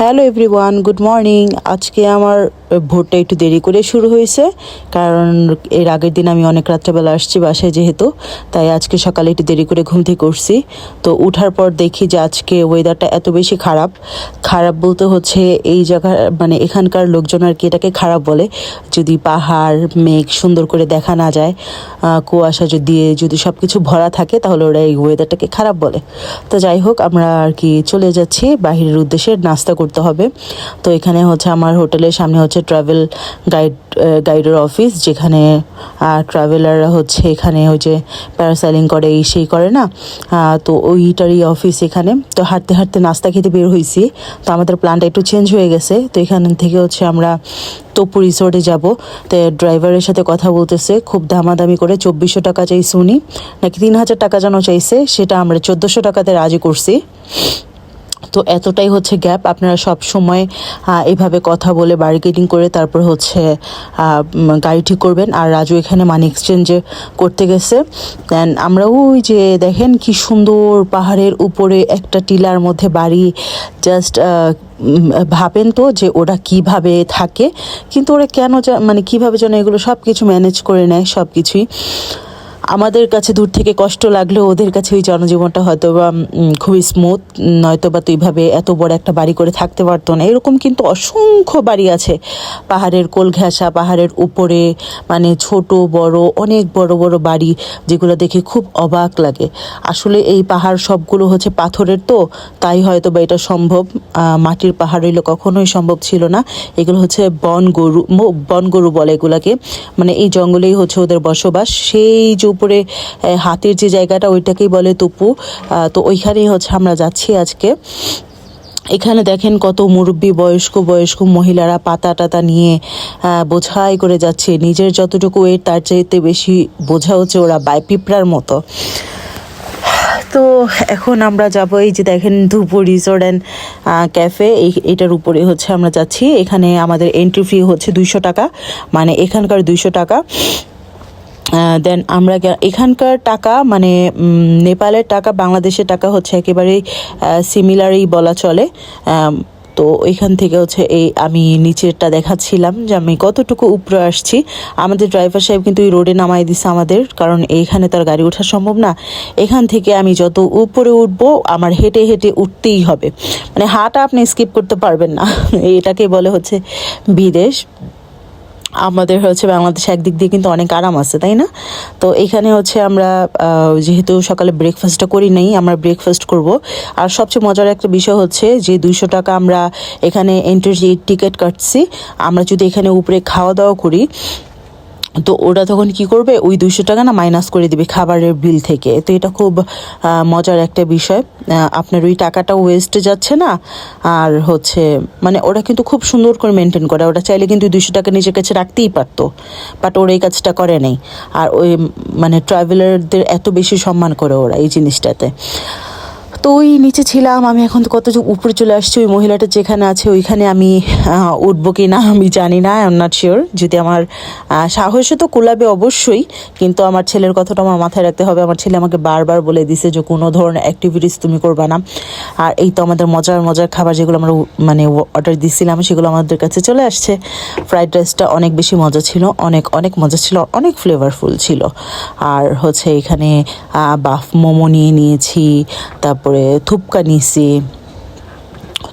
Hello everyone, good morning. আজকে আমার ভোরটা একটু দেরি করে শুরু হয়েছে, কারণ এর আগের দিন আমি অনেক রাত্রেবেলা আসছি বাসায়, যেহেতু তাই আজকে সকালে একটু দেরি করে ঘুম থেকে উঠছি। তো উঠার পর দেখি যে আজকে ওয়েদারটা এত বেশি খারাপ। খারাপ বলতে হচ্ছে এই জায়গা, মানে এখানকার লোকজন আর কি এটাকে খারাপ বলে, যদি পাহাড় মেঘ সুন্দর করে দেখা না যায়, কুয়াশা যদি সব কিছু ভরা থাকে, তাহলে ওরা এই ওয়েদারটাকে খারাপ বলে। তো যাই হোক, আমরা আর কি চলে যাচ্ছি বাহিরের উদ্দেশ্যে, নাস্তা করতে হবে। তো এখানে হচ্ছে আমার হোটেলের সামনে হচ্ছে ট্রাভেল গাইডের অফিস, যেখানে ট্রাভেলাররা হচ্ছে এখানে ওই যে প্যারাসাইলিং করে, এই সেই করে না, তো ওইটারই অফিস এখানে। তো হাঁটতে হাঁটতে নাস্তা খেতে বের হয়েছি। তো আমাদের প্ল্যানটা একটু চেঞ্জ হয়ে গেছে। তো এখান থেকে হচ্ছে আমরা তপু রিসোর্টে যাব। তো ড্রাইভারের সাথে কথা বলতেছে, খুব দামাদামি করে 2400 টাকা চাইছে উনি, নাকি 3000 টাকা যেন চাইছে, সেটা আমরা 1400 টাকাতে রাজি করছি। তো এতটাই হচ্ছে গ্যাপ। আপনারা সব সময় এভাবে কথা বলে বার্গেনিং করে তারপর হচ্ছে গাড়ি ঠিক করবেন। আর রাজু এখানে মানি এক্সচেঞ্জে করতে গেছে। দেন আমরা ওই যে দেখেন কি সুন্দর পাহাড়ের উপরে একটা টিলার মধ্যে বাড়ি, জাস্ট ভাবেন তো যে ওরা কিভাবে থাকে, কিন্তু ওরা কেন মানে কিভাবে যেন এগুলো সব কিছু ম্যানেজ করে নেয় সব কিছুই। আমাদের কাছে দূর থেকে কষ্ট লাগলেও ওদের কাছে ওই জনজীবনটা হয়তো বা খুবই স্মুথ, নয়তো বা তো এইভাবে এত বড় একটা বাড়ি করে থাকতে পারতো না। এরকম কিন্তু অসংখ্য বাড়ি আছে পাহাড়ের কোল ঘেঁষা, পাহাড়ের উপরে, মানে ছোট বড় অনেক বড় বড় বাড়ি, যেগুলো দেখে খুব অবাক লাগে। আসলে এই পাহাড় সবগুলো হচ্ছে পাথরের, তো তাই হয়তো বা এটা সম্ভব। মাটির পাহাড় হইলে কখনোই সম্ভব ছিল না। এগুলো হচ্ছে বনগরু বলে এগুলাকে, মানে এই জঙ্গলেই হচ্ছে ওদের বসবাস। সেই যে উপরে হাতের যে জায়গাটা, ওইটাকেই বলে তপু। তো ওইখানেই হচ্ছে আমরা যাচ্ছি আজকে। এখানে দেখেন কত মুরব্বী বয়স্ক মহিলারা পাতা টাতা নিয়ে বোঝাই করে যাচ্ছে। নিজের যতটুকু ওয়েট তার চাইতে বেশি বোঝা হচ্ছে ওরা পিঁপড়ার মতো। তো এখন আমরা যাব, এই যে দেখেন ধুপু রিসোর্ট অ্যান্ড ক্যাফে, এইটার উপরে হচ্ছে আমরা যাচ্ছি। এখানে আমাদের এন্ট্রি ফি হচ্ছে 200 টাকা, মানে এখানকার 200 টাকা। দেন আমরা এখানকার টাকা, মানে নেপালের টাকা বাংলাদেশের টাকা হচ্ছে একেবারেই সিমিলারই বলা চলে। তো ওইখান থেকে হচ্ছে আমি নিচেরটা দেখাচ্ছিলাম যে আমি কতটুকু উপরে আসছি। আমাদের ড্রাইভার সাহেব কিন্তু এই রোডে নামাই দিছে আমাদের, কারণ এইখানে তার গাড়ি ওঠা সম্ভব না। এখান থেকে আমি যত উপরে উঠবো আমার হেঁটে হেঁটে উঠতেই হবে, মানে হাঁটা আপনি স্কিপ করতে পারবেন না। এটাকে বলে হচ্ছে বিদেশ। আমাদের হচ্ছে বাংলাদেশ একদিক দিয়ে কিন্তু অনেক আরাম আছে, তাই না? তো এখানে হচ্ছে আমরা যেহেতু সকালে ব্রেকফাস্টটা করি নাই, আমরা ব্রেকফাস্ট করব। আর সবচেয়ে মজার একটা বিষয় হচ্ছে যে 200 টাকা আমরা এখানে এন্ট্রি টিকিট কাটছি। আমরা যদি এখানে উপরে খাওয়া দাওয়া করি, তো ওরা তখন কি করবে, ওই 200 টাকা না মাইনাস করে দিবে খাবারের বিল থেকে। তো এটা খুব মজার একটা বিষয়। আপনার ওই টাকাটা ওয়েস্টে যাচ্ছে না। আর হচ্ছে মানে ওরা কিন্তু খুব সুন্দর করে মেনটেন করে। ওরা চাইলে কিন্তু 200 টাকা নিজের কাছে রাখতেই পারতো, বাট ওরা এই কাজটা করে নাই। আর ওই মানে ট্রাভেলারদের এত বেশি সম্মান করে ওরা এই জিনিসটাতে। তো ওই নিচে ছিলাম আমি, এখন তো কত উপরে চলে আসছি। ওই মহিলাটা যেখানে আছে ওইখানে আমি উঠবো কি না আমি জানি না, আই এম নট শিওর। যদি আমার সাহসে তো কুলাবে অবশ্যই, কিন্তু আমার ছেলের কথাটা আমার মাথায় রাখতে হবে। আমার ছেলে আমাকে বারবার বলে দিছে যে কোনো ধরনের অ্যাক্টিভিটিস তুমি করবা না। আর এই তো আমাদের মজার মজার খাবার যেগুলো আমরা মানে অর্ডার দিছিলাম, সেগুলো আমাদের কাছে চলে আসছে। ফ্রাইড রাইসটা অনেক বেশি মজা ছিল, অনেক অনেক মজা ছিল, অনেক ফ্লেভারফুল ছিল। আর হচ্ছে এখানে বাফ মোমো নিয়েছি, তারপরে থুপকা নিছি।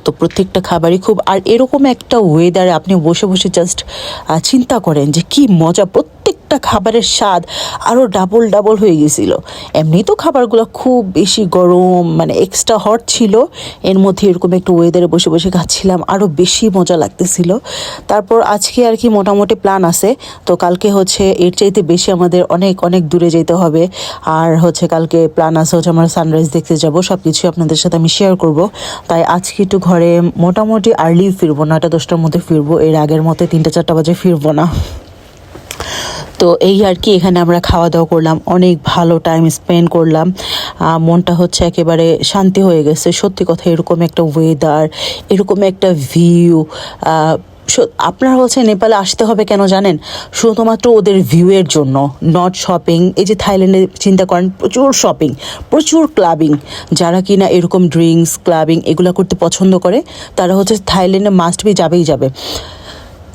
তো প্রত্যেকটা খাবারই খুব, আর এরকম একটা ওয়েদারে আপনি বসে বসে জাস্ট চিন্তা করেন যে কি মজা। প্রত্যেকটা খাবারের স্বাদ আরও ডাবল হয়ে গেছিলো। এমনি তো খাবারগুলো খুব বেশি গরম, মানে এক্সট্রা হট ছিল, এর মধ্যে এরকম একটু ওয়েদারে বসে বসে খাচ্ছিলাম, আরও বেশি মজা লাগতেছিল। তারপর আজকে আর কি মোটামুটি প্ল্যান আছে। তো কালকে হচ্ছে এর চাইতে বেশি আমাদের অনেক অনেক দূরে যেতে হবে। আর হচ্ছে কালকে প্ল্যান আছে হচ্ছে আমরা সানরাইজ দেখতে যাব। সব কিছু আপনাদের সাথে আমি শেয়ার করব। তাই আজকে একটু ঘরে মোটামুটি আর্লি ফিরবো, 9টা-10টার মধ্যে ফিরবো। এর আগের মতো 3টা-4টা বাজে ফিরবো না। তো এই আর কি, এখানে আমরা খাওয়া দাওয়া করলাম, অনেক ভালো টাইম স্পেন্ড করলাম। মনটা হচ্ছে একেবারে শান্তি হয়ে গেছে। সত্যি কথা, এরকম একটা ওয়েদার, এরকম একটা ভিউ, আপনারা হচ্ছে নেপালে আসতে হবে কেন জানেন? শুধুমাত্র ওদের ভিউয়ের জন্য, নট শপিং। এই যে থাইল্যান্ডে চিন্তা করেন, প্রচুর শপিং, প্রচুর ক্লাবিং। যারা কিনা এরকম ড্রিঙ্কস ক্লাবিং এগুলো করতে পছন্দ করে তারা হচ্ছে থাইল্যান্ডে মাস্ট বি যাবেই যাবে।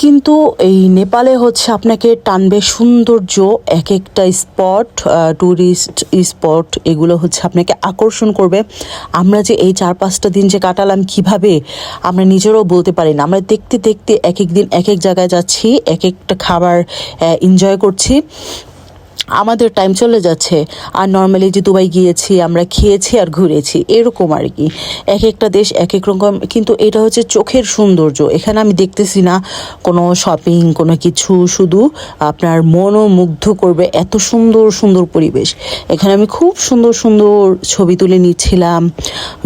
কিন্তু এই নেপালে হচ্ছে আপনাকে টানবে সৌন্দর্য, এক একটা স্পট, ট্যুরিস্ট স্পট, এগুলো হচ্ছে আপনাকে আকর্ষণ করবে। আমরা যে এই 4-5টা দিন যে কাটালাম কিভাবে আমরা নিজেরাও বলতে পারি না। আমরা দেখতে দেখতে এক এক দিন এক এক জায়গায় যাচ্ছি, এক একটা খাবার এনজয় করছি, আমাদের টাইম চলে যাচ্ছে। আর নর্মালি যে দুবাই গিয়েছি আমরা, খেয়েছি আর ঘুরেছি, এরকম আর কি। এক একটা দেশ এক এক রকম, কিন্তু এটা হচ্ছে চোখের সৌন্দর্য। এখানে আমি দেখতেছি না কোনো শপিং কোনো কিছু, শুধু আপনার মনও মুগ্ধ করবে এত সুন্দর সুন্দর পরিবেশ। এখানে আমি খুব সুন্দর সুন্দর ছবি তুলে নিচ্ছিলাম,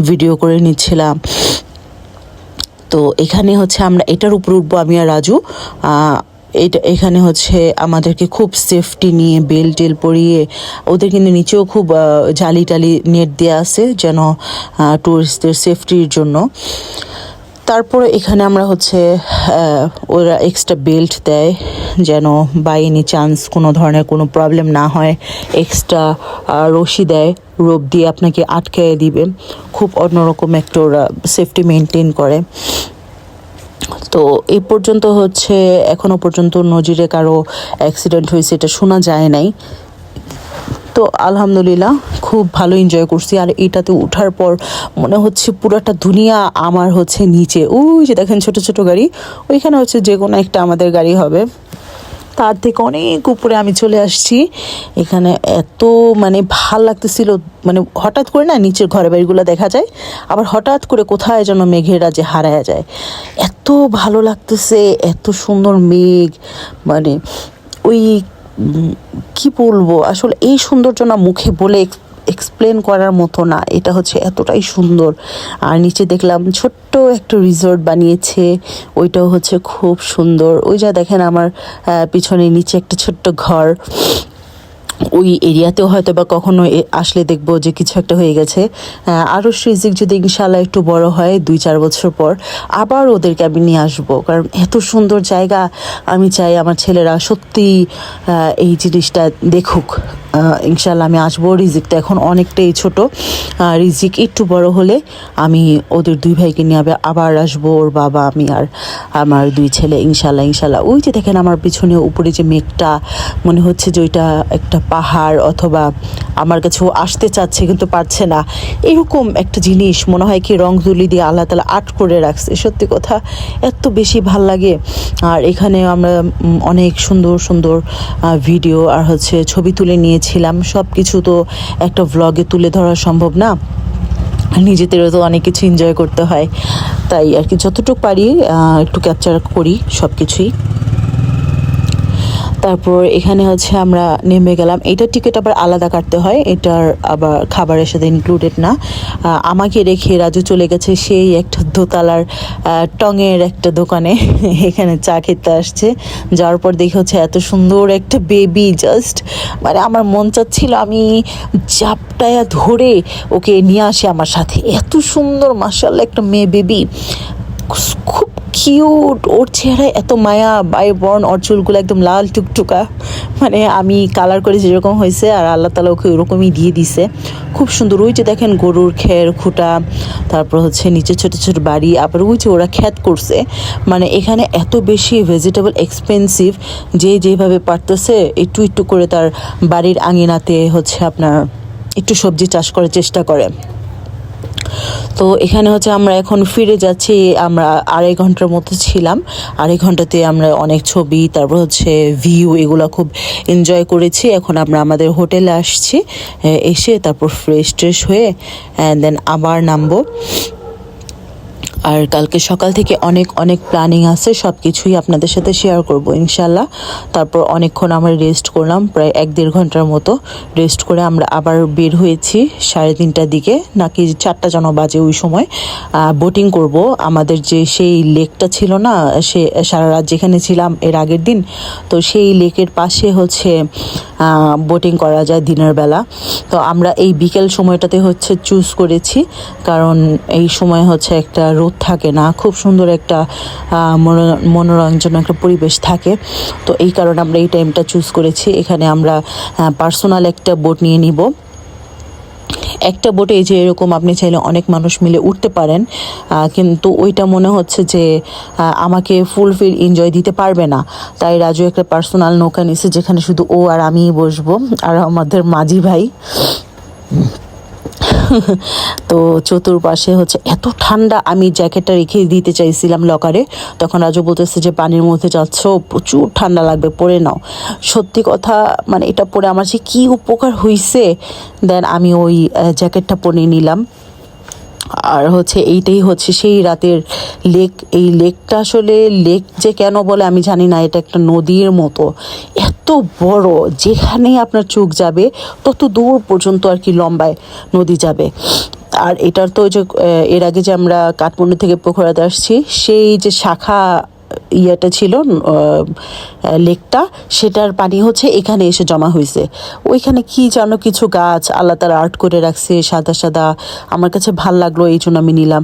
ভিডিও করে নিচ্ছিলাম। তো এখানে হচ্ছে আমরা এটার উপর উঠবো আমি আর রাজু। এখানে হচ্ছে আমাদেরকে খুব সেফটি নিয়ে বেল্ট টেল পরিয়ে, ওদের কিন্তু নিচেও খুব জালি টালি নেট দেওয়া আছে যেন টুরিস্টদের সেফটির জন্য। তারপরে এখানে আমরা হচ্ছে ওরা এক্সট্রা বেল্ট দেয় যেন বাই এনি চান্স কোনো ধরনের কোনো প্রবলেম না হয়। এক্সট্রা রশি দেয়, রোপ দিয়ে আপনাকে আটকায় দিবে। খুব অন্যরকম একটা ওরা সেফটি মেনটেন করে। তো এই পর্যন্ত হচ্ছে এখনো পর্যন্ত নজিরে কারো অ্যাক্সিডেন্ট হয়েছে এটা শোনা যায় নাই। তো আলহামদুলিল্লাহ খুব ভালো এনজয় করছি। আর এটাতে ওঠার পর মনে হচ্ছে পুরোটা দুনিয়া আমার হচ্ছে নিচে। ওই যে দেখেন ছোট ছোট গাড়ি, ওইখানে হচ্ছে যে কোনো একটা আমাদের গাড়ি হবে। তার থেকে অনেক উপরে আমি চলে আসছি। এখানে এত মানে ভাল লাগতেছিল, মানে হঠাৎ করে না নিচের ঘরে বাড়িগুলো দেখা যায়, আবার হঠাৎ করে কোথায় যেন মেঘের রাজ্যে হারায় যায়। এত ভালো লাগতেছে, এত সুন্দর মেঘ, মানে ওই কি বলবো আসলে, এই সৌন্দর্য না মুখে বলে এক্সপ্লেন করার মতো না। এটা হচ্ছে এতটাই সুন্দর। আর নিচে দেখলাম ছোট্ট একটা রিসর্ট বানিয়েছে, ওইটাও হচ্ছে খুব সুন্দর। ওই যা দেখেন আমার পিছনে নিচে একটা ছোট্ট ঘর, ওই এরিয়াতেও হয়তো বা কখনো আসলে দেখবো যে কিছু একটা হয়ে গেছে। আরও রিজিক যদি ইনশাল্লাহ একটু বড় হয় 2-4 বছর পর আবার ওদেরকে আমি নিয়ে আসবো, কারণ এত সুন্দর জায়গা। আমি চাই আমার ছেলেরা সত্যি এই জিনিসটা দেখুক। ইনশাল্লাহ আমি আসবো। রিজিকটা এখন অনেকটাই ছোট, রিজিক একটু বড় হলে আমি ওদের 2 ভাইকে নিয়ে আবার আসবো, ওর বাবা, আমি আর আমার 2 ছেলে। ইনশাল্লাহ ইনশাল্লাহ। ওই যে দেখেন আমার পিছনে উপরে যে মেঘটা, মনে হচ্ছে যে ওইটা একটা পাহাড়, অথবা আমার কাছে ও আসতে চাচ্ছে কিন্তু পারছে না, এরকম একটা জিনিস মনে হয় কি রং তুলি দিয়ে আল্লাহ তাআলা আর্ট করে রাখছে। সত্যি কথা এত বেশি ভাল লাগে। আর এখানে আমরা অনেক সুন্দর সুন্দর ভিডিও আর হচ্ছে ছবি তুলে নিয়েছিলাম। সব কিছু তো একটা ভ্লগে তুলে ধরা সম্ভব না, নিজেদেরও তো অনেক কিছু এনজয় করতে হয়, তাই আর কি যতটুকু পারি একটু ক্যাপচার করি সব কিছুই। তারপর এখানে হচ্ছে আমরা নেমে গেলাম। এটার টিকিট আবার আলাদা কাটতে হয়, এটার আবার খাবারের সাথে ইনক্লুডেড না। আমাকে রেখে রাজু চলে গেছে সেই একটা দোতলার টঙের একটা দোকানে, এখানে চা খেতে আসছে। যাওয়ার পর দেখে হচ্ছে এত সুন্দর একটা বেবি, জাস্ট মানে আমার মন চাচ্ছিল আমি জাপটায়া ধরে ওকে নিয়ে আসি আমার সাথে। এত সুন্দর মাশাআল্লাহ একটা মেয়ে বেবি, খুব কিউট। ওর চেহারায় এত মায়া, বাই বর্ন, ওর চুলগুলো একদম লাল টুকটুকা, মানে আমি কালার করে যেরকম হয়েছে আর আল্লাহ তাআলা ওকে ওরকমই দিয়ে দিছে। খুব সুন্দর। ওই যে দেখেন গরুর খের খুঁটা, তারপর হচ্ছে নিচে ছোট ছোট বাড়ি, আবার ওই যে ওরা ক্ষেত করছে। মানে এখানে এত বেশি ভেজিটেবল এক্সপেন্সিভ, যে যেভাবে পারতেছে একটু একটু করে তার বাড়ির আঙিনাতে হচ্ছে আপনার একটু সবজি চাষ করার চেষ্টা করে। তো এখানে হচ্ছে আমরা এখন ফিরে যাচ্ছি। আমরা 2.5 ঘন্টার মতো ছিলাম। 2.5 ঘন্টাতে আমরা অনেক ছবি, তারপর হচ্ছে ভিউ, এগুলো খুব এনজয় করেছি। এখন আমরা আমাদের হোটেলে আসছি, এসে তারপর ফ্রেশ ট্রেশ হয়ে দেন আবার নামবো। আর কালকে সকাল থেকে অনেক অনেক প্ল্যানিং আছে, সব কিছুই আপনাদের সাথে শেয়ার করব ইনশাল্লাহ। তারপর অনেকক্ষণ আমরা রেস্ট করলাম, প্রায় 1-1.5 ঘন্টার মতো রেস্ট করে আমরা আবার বের হয়েছি 3:30টার দিকে, নাকি 4টা যেন বাজে। ওই সময় বোটিং করব। আমাদের যে সেই লেকটা ছিল না, সে সারা রাত যেখানে ছিলাম এর আগের দিন, তো সেই লেকের পাশে হচ্ছে বোটিং করা যায় দিনের বেলা। তো আমরা এই বিকেল সময়টাতে হচ্ছে চুজ করেছি, কারণ এই সময় হচ্ছে একটা রোদ থাকে না, খুব সুন্দর একটা মনোরঞ্জন একটা পরিবেশ থাকে। তো এই কারণে আমরা এই টাইমটা চুজ করেছি। এখানে আমরা পার্সোনাল একটা বোট নিয়ে নিব। একটা বোটে এই যে এরকম আপনি চাইলে অনেক মানুষ মিলে উঠতে পারেন, কিন্তু ওইটা মনে হচ্ছে যে আমাকে ফুলফিল এনজয় দিতে পারবে না। তাই রাজু একটা পার্সোনাল নৌকা নিছে, যেখানে শুধু ও আর আমিই বসবো, আর আমাদের মাঝি ভাই। তো চতুর্পাশে হচ্ছে এত ঠান্ডা, আমি জ্যাকেটটা রেখে দিতে চাইছিলাম লকারে, তখন রাজু বলতেছে যে পানির মধ্যে যাচ্ছ, প্রচুর ঠান্ডা লাগবে, পরে নাও। সত্যি কথা, মানে এটা পরে আমার যে কী উপকার হয়েছে। দেন আমি ওই জ্যাকেটটা পরে নিলাম। আর হচ্ছে এইটাই হচ্ছে সেই রাতের লেক। এই লেকটা আসলে লেক যে কেন বলে আমি জানি না, এটা একটা নদীর মতো, এত বড়, যেখানে আপনার চোখ যাবে তত দূর পর্যন্ত আর কি লম্বায় নদী যাবে। আর এটার তো যে এর আগে যে আমরা কাঠমান্ডু থেকে পোখরাতে আসছি, সেই যে শাখা ইয়েটা ছিল লেকটা, সেটার পানি হচ্ছে এখানে এসে জমা হয়েছে। ওইখানে কি যেন কিছু গাছ আল্লাহ তাআলা আর্ট করে রাখছে, সাদা সাদা, আমার কাছে ভাল লাগলো, এই জন্য আমি নিলাম।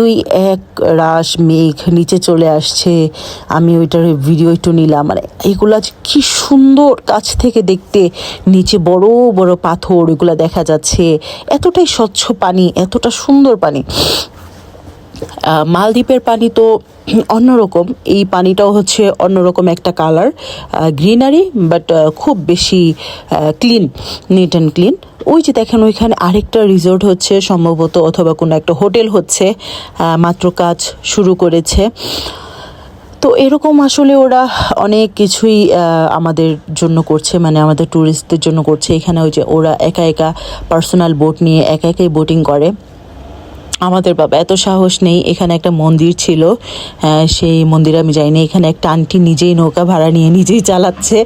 ওই এক রাশ মেঘ নিচে চলে আসছে, আমি ওইটার ভিডিও একটু নিলাম। মানে এগুলা কি সুন্দর কাছ থেকে দেখতে, নিচে বড় বড় পাথর, ওইগুলা দেখা যাচ্ছে, এতটাই স্বচ্ছ পানি, এতটা সুন্দর পানি। মালদ্বীপের পানি তো অন্যরকম, এই পানিটাও হচ্ছে অন্যরকম একটা কালার, গ্রিনারি, বাট খুব বেশি ক্লিন, নিট অ্যান্ড ক্লিন। ওই যে দেখেন ওইখানে আরেকটা রিসোর্ট হচ্ছে সম্ভবত, অথবা কোনো একটা হোটেল হচ্ছে, মাত্র কাজ শুরু করেছে। তো এরকম আসলে ওরা অনেক কিছুই আমাদের জন্য করছে, মানে আমাদের ট্যুরিস্টদের জন্য করছে। এখানে ওই যে ওরা একা একা পার্সোনাল বোট নিয়ে একা একাই বোটিং করে। আমাদের বাবা এত সাহস নেই। এখানে একটা মন্দির ছিল, সেই মন্দিরে আমি যাইনি। এখানে একটা আন্টি নিজেই নৌকা ভাড়া নিয়ে নিজেই চালাচ্ছে,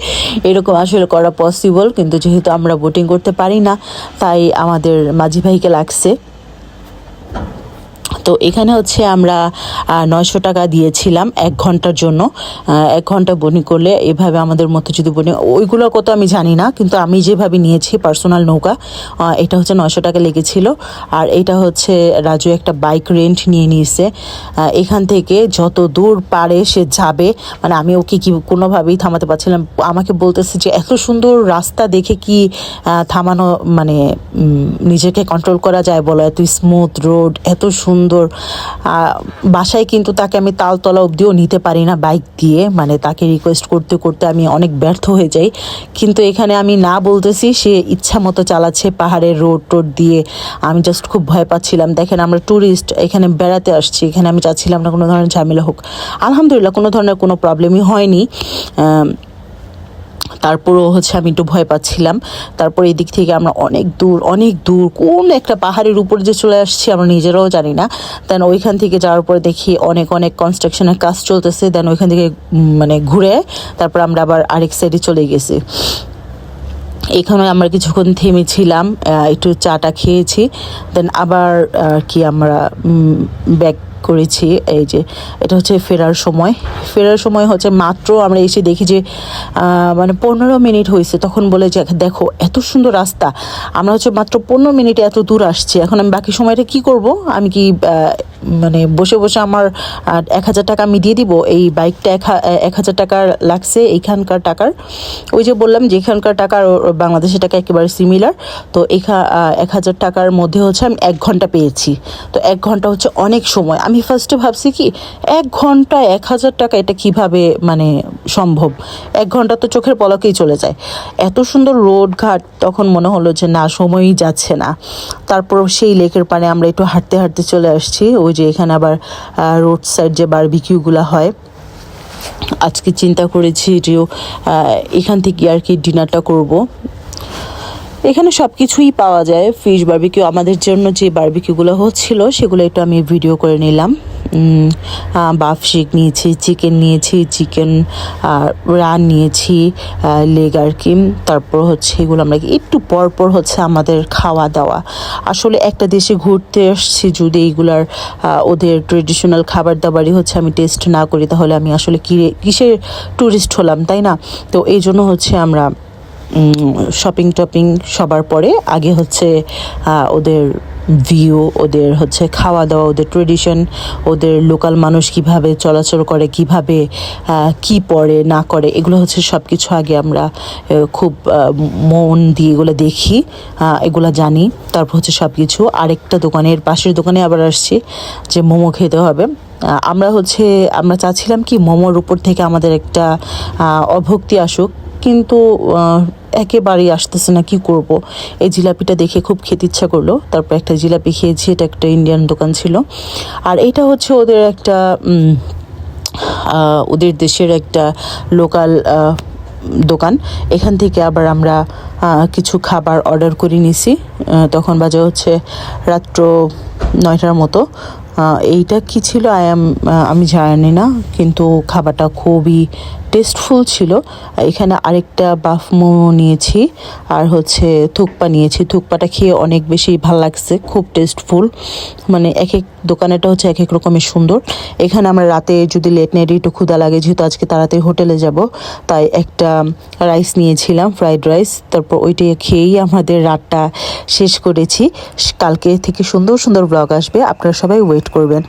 এরকম আসলে করা পসিবল, কিন্তু যেহেতু আমরা বোটিং করতে পারি না, তাই আমাদের মাঝি ভাইকে লাগছে। তো এখানে হচ্ছে আমরা 900 টাকা দিয়েছিলাম 1 ঘন্টার জন্য। 1 ঘন্টা বোটিং করলে এভাবে আমাদের মতো যদি বোটিং, ওইগুলোর কত আমি জানি না, কিন্তু আমি যেভাবে নিয়েছি পার্সোনাল নৌকা, এটা হচ্ছে 900 টাকা লেগেছিল। আর এটা হচ্ছে রাজু একটা বাইক রেন্ট নিয়ে নিয়েছে। এখান থেকে যত দূর পারে সে যাবে, মানে আমি ওকে কি কোনোভাবেই থামাতে পারছিলাম। আমাকে বলতেছে যে এত সুন্দর রাস্তা দেখে কি থামানো, মানে নিজেকে কন্ট্রোল করা যায় বলো, এত স্মুথ রোড, এত সুন্দর। বাসায় কিন্তু তাকে আমি তালতলা অবধিও নিতে পারি না বাইক দিয়ে, মানে তাকে রিকোয়েস্ট করতে করতে আমি অনেক ব্যর্থ হয়ে যাই। কিন্তু এখানে আমি না বলতেছি, সে ইচ্ছা মতো চালাচ্ছে পাহাড়ের রোড টোড দিয়ে। আমি জাস্ট খুব ভয় পাচ্ছিলাম। দেখেন আমরা ট্যুরিস্ট, এখানে বেড়াতে আসছি, এখানে আমি চাচ্ছিলাম না কোনো ধরনের ঝামেলা হোক। আলহামদুলিল্লাহ কোনো ধরনের কোনো প্রবলেমই হয়নি। তারপরও হচ্ছে আমি একটু ভয় পাচ্ছিলাম। তারপর এই দিক থেকে আমরা অনেক দূর কোন একটা পাহাড়ের উপর যে চলে আসছি আমরা নিজেরাও জানি না। দেন ওইখান থেকে যাওয়ার পরে দেখি অনেক কনস্ট্রাকশনের কাজ চলতেছে। দেন ওইখান থেকে মানে ঘুরে তারপর আমরা আবার আরেক সাইডে চলে গেছি। এখানে আমরা কিছুক্ষণ থেমেছিলাম, একটু চাটা খেয়েছি। দেন আবার কি আমরা ব্যাক করেছি। এই যে এটা হচ্ছে ফেরার সময় হচ্ছে মাত্র আমরা এসে দেখি যে মানে 15 মিনিট হয়েছে। তখন বলে যে দেখো এত সুন্দর রাস্তা, আমরা হচ্ছে মাত্র 15 মিনিটে এত দূর আসছি, এখন আমি বাকি সময়টা কি করব? আমি কি মানে বসে বসে আমার 1000 টাকা আমি দিয়ে দিব? এই বাইকটা 1000 টাকার লাগছে এইখানকার টাকার। ওই যে বললাম যে এখানকার টাকার বাংলাদেশের টাকা একেবারে সিমিলার। তো 1000 টাকার মধ্যে হচ্ছে আমি 1 ঘন্টা পেয়েছি। তো 1 ঘন্টা হচ্ছে অনেক সময়। আমি ফার্স্টে ভাবছি কি 1 ঘন্টা 1000 টাকা, এটা কিভাবে মানে সম্ভব? 1 ঘন্টা তো চোখের পলকেই চলে যায়। এত সুন্দর রোড ঘাট, তখন মনে হলো যে না, সময়ই যাচ্ছে না। তারপর সেই লেকের পাড়ে আমরা একটু হাঁটতে হাঁটতে চলে আসছি। ওই যে এখানে আবার রোড সাইড যে বারবিকিউগুলো হয়, আজকে চিন্তা করেছি যে এখান থেকে আর কি ডিনারটা করব। এখানে সব কিছুই পাওয়া যায়, ফিশ বারবিকিউ। আমাদের জন্য যে বারবিকিউগুলো হচ্ছিল সেগুলো একটু আমি ভিডিও করে নিলাম। বাফ শিক নিয়েছি, চিকেন নিয়েছি, চিকেন রান নিয়েছি, লেগ আর কি। তারপর হচ্ছে এগুলো আমরা একটু পরপর হচ্ছে আমাদের খাওয়া দাওয়া। আসলে একটা দেশে ঘুরতে আসছি, যদি এইগুলার ওদের ট্রেডিশনাল খাবার দাবারই হচ্ছে আমি টেস্ট না করি, তাহলে আমি আসলে কিসের ট্যুরিস্ট হলাম, তাই না? তো এই জন্য হচ্ছে আমরা শপিং টপিং সবার পরে আগে হচ্ছে ওদের ভিউ, ওদের হচ্ছে খাওয়া দাওয়া, ওদের ট্রেডিশন, ওদের লোকাল মানুষ কিভাবে চলাচল করে, কিভাবে কি পরে না করে, এগুলো হচ্ছে সব কিছু আগে আমরা খুব মন দিয়ে এগুলো দেখি, এগুলো জানি। তারপর হচ্ছে সব কিছু আরেকটা দোকানের পাশের দোকানে আবার আসছি যে মোমো খেতে হবে। আমরা চাচ্ছিলাম কি মোমোর উপর থেকে আমাদের একটা অভক্তি আসুক, কিন্তু একেবারেই আসতেছে না, কি করব। এই জিলাপিটা দেখে খুব খেতে ইচ্ছা করলো, তারপর একটা জিলাপি খেয়েছি। এটা একটা ইন্ডিয়ান দোকান ছিল, আর এটা হচ্ছে ওদের একটা ওদের দেশের একটা লোকাল দোকান। এখান থেকে আবার আমরা কিছু খাবার অর্ডার করে নিছি। তখন বাজে হচ্ছে রাত্র 9টার মতো। এইটা কি ছিল আমি জানি না, কিন্তু খাবারটা খুবই টেস্টফুল ছিল। এখানে আরেকটা বাফ মোমো নিয়েছি, আর হচ্ছে থুকপা নিয়েছি। থুকপাটা খেয়ে অনেক বেশি ভালো লাগছে, খুব টেস্টফুল। মানে এক এক দোকানেটা হচ্ছে এক এক রকমের সুন্দর। এখানে আমরা রাতে যদি লেট নাইটে একটু ক্ষুধা লাগে, যেহেতু আজকে তাড়াতাড়ি হোটেলে যাব, তাই একটা রাইস নিয়েছিলাম, ফ্রাইড রাইস। তারপর ওইটা খেয়েই আমাদের রাতটা শেষ করেছি। কালকে থেকে সুন্দর সুন্দর ব্লগ আসবে, আপনারা সবাই ওয়েট করবেন।